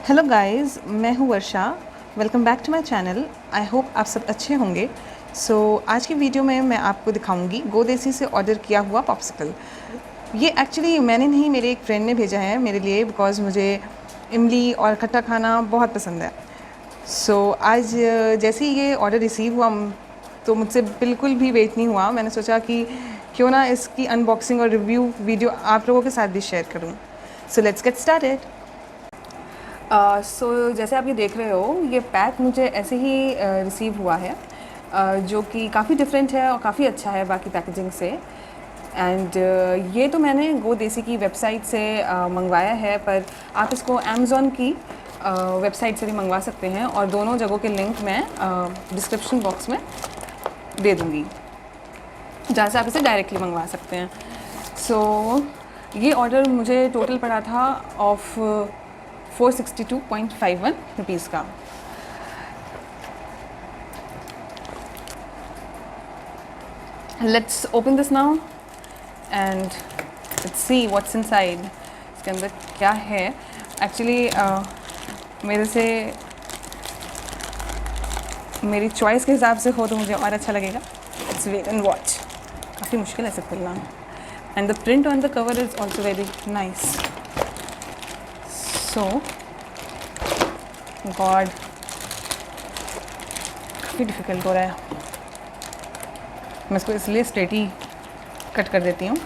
Hello guys, मैं हूँ Varsha. Welcome back to my channel. I hope आप सब अच्छे होंगे। आज की वीडियो में मैं आपको दिखाऊंगी गोदेसी से ऑर्डर किया हुआ पॉप्सिकल। ये एक्चुअली मैंने नहीं, मेरे एक फ्रेंड ने भेजा है मेरे लिए, बिकॉज़ मुझे इमली और खट्टा खाना बहुत पसंद है। आज जैसे ही ये ऑर्डर रिसीव हुआ तो मुझसे बिल्कुल भी वेट नहीं हुआ। मैंने सोचा कि क्यों ना इसकी अनबॉक्सिंग और रिव्यू वीडियो आप लोगों के साथ भी शेयर करूँ। Let's get started. जैसे आप ये देख रहे हो, ये पैक मुझे ऐसे ही रिसीव हुआ है, जो कि काफ़ी डिफरेंट है और काफ़ी अच्छा है बाकी पैकेजिंग से। एंड ये तो मैंने गोदेसी की वेबसाइट से मंगवाया है, पर आप इसको अमेज़ॉन की वेबसाइट से भी मंगवा सकते हैं, और दोनों जगहों के लिंक मैं डिस्क्रिप्शन बॉक्स में दे दूँगी, जहाँ से आप इसे डायरेक्टली मंगवा सकते हैं। ये ऑर्डर मुझे टोटल पड़ा था ऑफ 462.51 रुपीज़ का। Let's open this now and let's see what's inside. इसके अंदर क्या है एक्चुअली। मेरी चॉइस के हिसाब से हो तो मुझे और अच्छा लगेगा। Its weight and watch. काफ़ी मुश्किल है इसे खोलना, and the print on the cover is also very nice. God, काफ़ी डिफ़िकल्ट हो रहा है। मैं इसको इसलिए स्ट्रेट ही कट कर देती हूँ।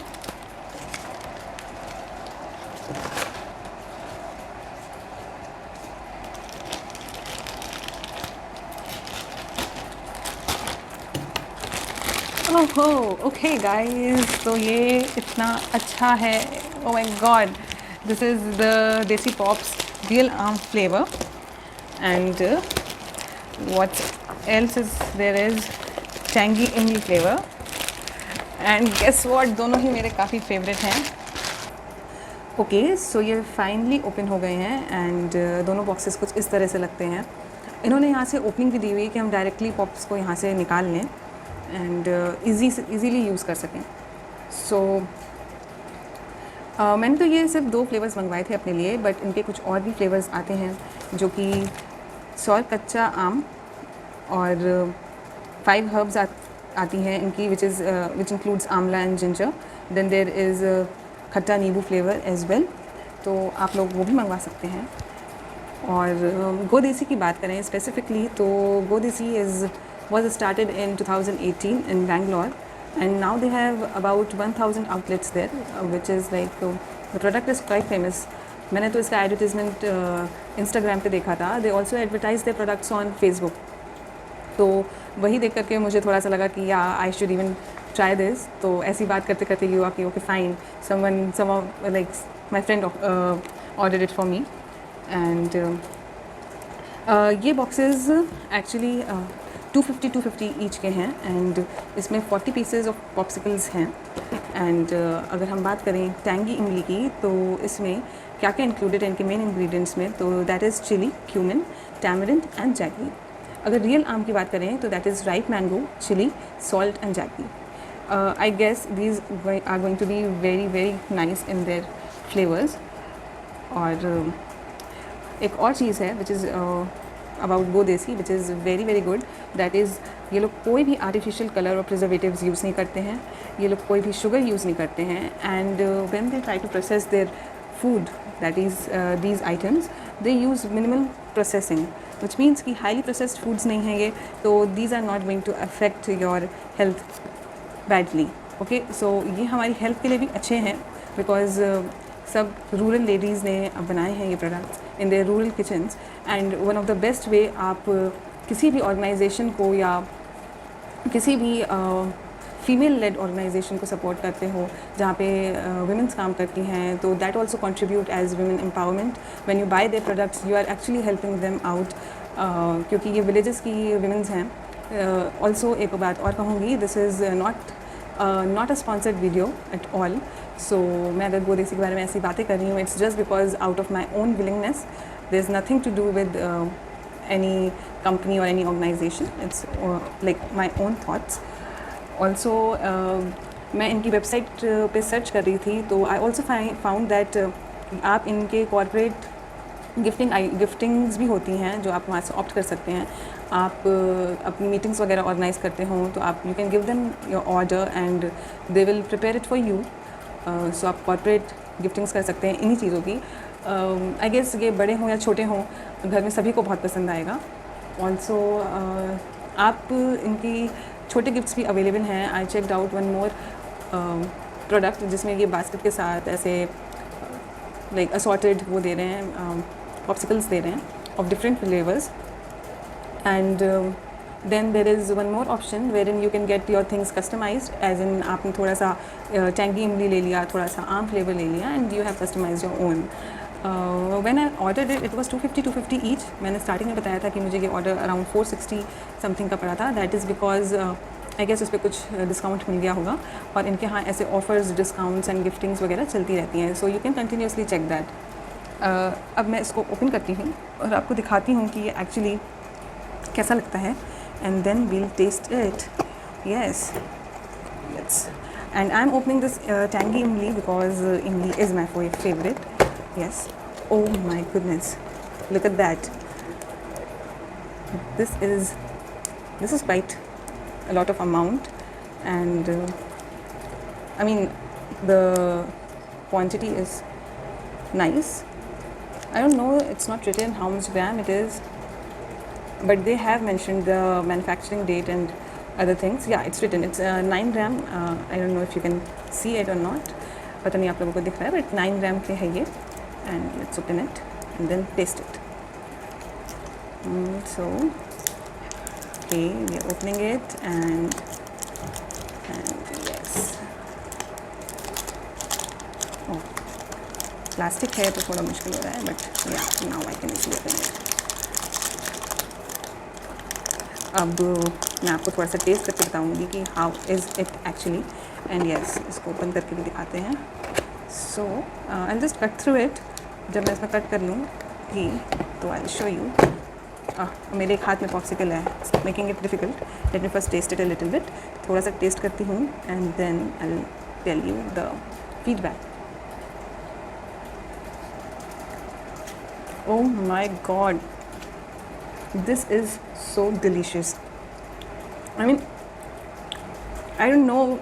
ओहो, ओके गाइस, तो ये इतना अच्छा है। Oh my God, this is the देसी पॉप्स रियल आम flavour, and what else is there is tangy इमली फ्लेवर, एंड गेस व्हाट, दोनों ही मेरे काफ़ी फेवरेट हैं। ओके, सो ये फाइनली ओपन हो गए हैं, एंड दोनों बॉक्सेस कुछ इस तरह से लगते हैं। इन्होंने यहाँ से ओपनिंग भी दी हुई है कि हम डायरेक्टली पॉप्स को यहाँ से निकाल लें एंड ईज़िली यूज़ कर सकें। मैंने तो ये सिर्फ 2 फ्लेवर्स मंगवाए थे अपने लिए, बट इनके कुछ और भी फ्लेवर्स आते हैं, जो कि सॉर कच्चा आम और 5 हर्ब्स आती हैं इनकी, which includes amla and ginger. Then there is khatta nimbu flavour as well, तो आप लोग वो भी मंगवा सकते हैं। और गोदेसी की बात करें स्पेसिफिकली, तो गोदेसी was started in 2018 in Bangalore, and now they have about 1000 outlets there, which is like the product is quite famous. मैंने तो इसका एडवर्टीजमेंट इंस्टाग्राम पे देखा था। They also advertise their products on Facebook, तो वही देख करके मुझे थोड़ा सा लगा कि या I should even try this. तो ऐसी बात करते करते ये हुआ कि okay fine, some like my friend order it for me, and ये बॉक्सेस एक्चुअली 250 ईच के हैं, एंड इसमें 40 पीसेज ऑफ पॉप्सिकल्स हैं। एंड अगर हम बात करें टैंगी इमली की, तो इसमें क्या क्या इंक्लूडेड है इनके मेन इंग्रेडिएंट्स में, तो that is chilli, cumin, tamarind and jaggery. अगर रियल आम की बात करें तो that is ripe mango, chilli, salt and jaggery. I guess these are going to be very very nice in their flavours. और एक और चीज़ है which is about GoDesi, which is very very good, that is ये लोग कोई भी artificial colour और प्रिजर्वेटिव्स यूज़ नहीं करते हैं, ये लोग कोई भी शुगर यूज़ नहीं करते हैं। And when they try to process their food, that is these items, they use minimal processing, which means कि हाईली प्रोसेस्ड फूड्स नहीं हैं ये, तो these are not going to affect your health badly. Okay, so ये हमारी health के लिए भी अच्छे हैं, बिकॉज सब रूरल लेडीज़ ने बनाए हैं ये products in their rural kitchens. And one of the best way आप किसी भी ऑर्गेनाइजेशन को या किसी भी फीमेल लेड ऑर्गेनाइजेशन को सपोर्ट करते हो जहाँ पे वुमेंस काम करती हैं, तो that also contribute as women empowerment. When you buy their products you are actually helping them out, क्योंकि ये विलेजेस की वुमेंस हैं। ऑल्सो एक बात और कहूँगी, this is not a sponsored video at all. So मैं अगर गोदेसी के बारे में ऐसी बातें कर रही हूँ, it's just because out of my own willingness. There is nothing to do with any company or any organization. It's like my own thoughts. Also, मैं इनकी वेबसाइट पे सर्च कर रही थी तो आई ऑल्सो फाउंड दैट आप इनके corporate गिफ्टिंग्स भी होती हैं जो आप वहाँ से ऑप्ट कर सकते हैं। आप अपनी मीटिंग्स वगैरह ऑर्गेनाइज करते हों तो आप you can give them your order and they will prepare it for you. So आप कॉर्पोरेट गिफ्टिंग्स कर सकते हैं इन्हीं चीज़ों की। आई गेस ये बड़े हों या छोटे हों, घर में सभी को बहुत पसंद आएगा। ऑल्सो आप इनकी छोटे गिफ्ट्स भी अवेलेबल हैं। I checked out one more product जिसमें ये बास्केट के साथ ऐसे लाइक असॉर्टेड वो दे रहे हैं, पॉप्सिकल्स दे रहे हैं of different flavours. And then there is one more option where in you can get your things customised, as in आपने थोड़ा सा टैंगी इमली ले लिया, थोड़ा सा आम फ्लेवर ले लिया and you have customise your own. When I order it was 250 each. मैंने स्टार्टिंग में बताया था कि मुझे ये ऑर्डर अराउंड 460 समथिंग का पड़ा था। That is because I guess उस पर कुछ डिस्काउंट मिल गया होगा और इनके यहाँ ऐसे ऑफर्स, डिस्काउंट्स एंड गिफ्टिंग्स वगैरह चलती रहती हैं। So you can continuously check that. अब मैं इसको ओपन करती हूँ और आपको दिखाती हूँ कि ये एक्चुअली कैसा लगता है and then we'll taste it. Yes, let's. And I am opening this tangy imli because imli is my favourite. Yes. Oh my goodness. Look at that. This is quite a lot of amount, and I mean the quantity is nice. I don't know, it's not written how much gram it is, but they have mentioned the manufacturing date and other things. Yeah, it's written. It's 9 gram. I don't know if you can see it or not. पता नहीं आप लोगों को दिख रहा है, but 9 gram के है ये. And let's open it and then taste it. So okay, we are opening it and yes. Oh, plastic है तो थोड़ा मुश्किल हो रहा है, but yeah, now I can easily open it. अब मैं आपको थोड़ा सा टेस्ट करके बताऊंगी कि how is it actually, and yes, इसको ओपन करके भी दिखाते हैं. So I'll just cut through it. जब मैं इसमें कट कर लूँ घी तो आई शो यू। मेरे एक हाथ में पॉप्सिकल है, making it difficult. Let me first taste it a little bit. थोड़ा सा टेस्ट करती हूँ and then I will tell you the feedback. Oh my God, this is so delicious. I mean I don't know,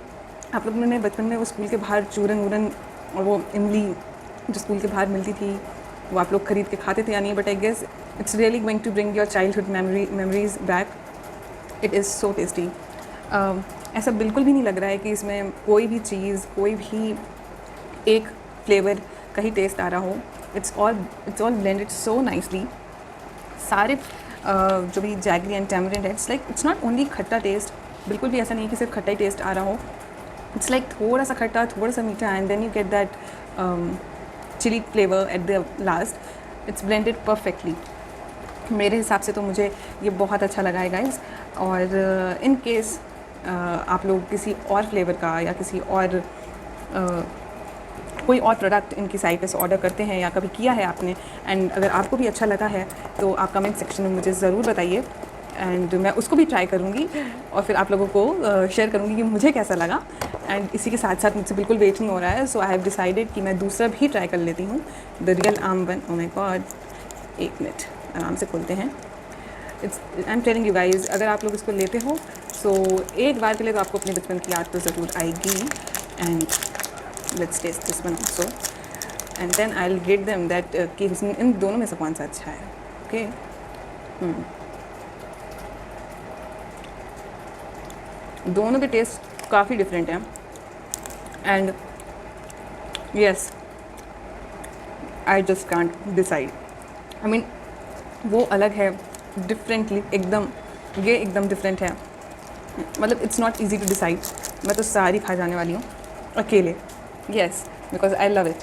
आप लोगों ने बचपन में वो स्कूल के बाहर चूरन वूरन और वो इमली जो स्कूल के बाहर मिलती थी वो आप लोग खरीद के खाते थे या नहीं, but I guess it's really going to bring your childhood memories back. It is so tasty. ऐसा बिल्कुल भी नहीं लग रहा है कि इसमें कोई भी चीज़, कोई भी एक फ्लेवर का ही टेस्ट आ रहा हो। It's all blended so nicely. सारे जो भी जैगरी एंड टैमरिंड है, it's like it's not only खट्टा टेस्ट, बिल्कुल भी ऐसा नहीं है कि सिर्फ खट्टा ही टेस्ट आ रहा हो। इट्स लाइक थोड़ा सा खट्टा, थोड़ा सा मीठा, and then you get that chilli flavour at the last. It's blended perfectly. मेरे हिसाब से तो मुझे ये बहुत अच्छा लगा है गाइस। और इन केस आप लोग किसी और फ्लेवर का या किसी और कोई और प्रोडक्ट इनकी साइट पे से ऑर्डर करते हैं या कभी किया है आपने, एंड अगर आपको भी अच्छा लगा है तो आप कमेंट सेक्शन में मुझे ज़रूर बताइए एंड मैं उसको भी ट्राई करूँगी और फिर आप लोगों को शेयर करूँगी कि मुझे कैसा लगा। एंड इसी के साथ साथ मुझसे बिल्कुल वेट नहीं हो रहा है, सो आई हैव डिसाइडेड कि मैं दूसरा भी ट्राई कर लेती हूँ, द रियल आम बन। ओह माय गॉड, एक मिनट, आराम से खोलते हैं। I am telling you guys, अगर आप लोग इसको लेते हो सो एक बार के लिए तो आपको अपने बचपन की याद तो ज़रूर आएगी। And let's taste this one also and then I will rate them that कि इन दोनों में से कौन सा अच्छा है। ओके, दोनों के टेस्ट काफ़ी डिफरेंट हैं and yes, I just can't decide. I mean वो अलग है डिफरेंटली एकदम, ये एकदम डिफरेंट है। मतलब it's not easy to decide. मैं तो सारी खा जाने वाली हूँ अकेले। Yes, because I love it.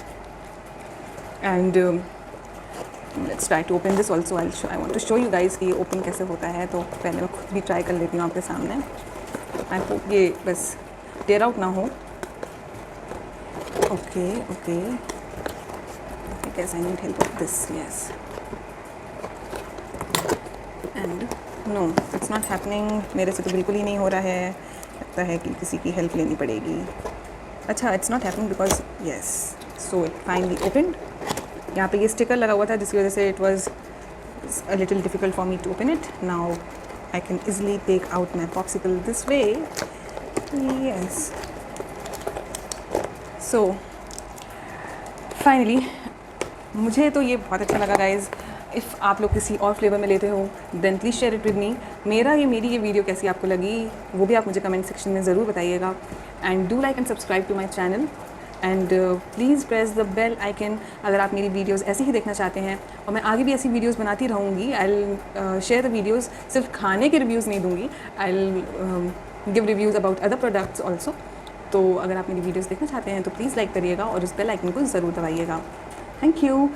And let's try to open this also. I want to show you guys कि ये ओपन कैसे होता है, तो पहले मैं खुद भी ट्राई कर लेती हूँ आपके सामने। आई होप ये बस टेयर आउट ना हो। Okay okay, guess I need help with this. Yes, and no, it's not happening. मेरे से तो बिल्कुल ही नहीं हो रहा है, लगता है कि किसी की हेल्प लेनी पड़ेगी। अच्छा, it's not happening because yes, so it finally opened. यहाँ पे ये स्टिकर लगा हुआ था जिसकी वजह से it was a little difficult for me to open it. Now I can easily take out my popsicle this way. Yes, so finally मुझे तो ये बहुत अच्छा लगा गाइज़। इफ़ आप लोग किसी और फ्लेवर में लेते हो then please share it with me. मेरी ये वीडियो कैसी आपको लगी वो भी आप मुझे कमेंट सेक्शन में ज़रूर बताइएगा। And do like and subscribe to my channel and please press the bell icon अगर आप मेरी वीडियोस ऐसे ही देखना चाहते हैं। और मैं आगे भी ऐसी वीडियोस बनाती रहूँगी। I will share the videos, सिर्फ खाने के रिव्यूज़ नहीं दूँगी, I will give reviews about other products also. तो अगर आप मेरी वीडियोस देखना चाहते हैं तो प्लीज़ लाइक करिएगा और उस बेल आइकन को ज़रूर दबाइएगा। Thank you.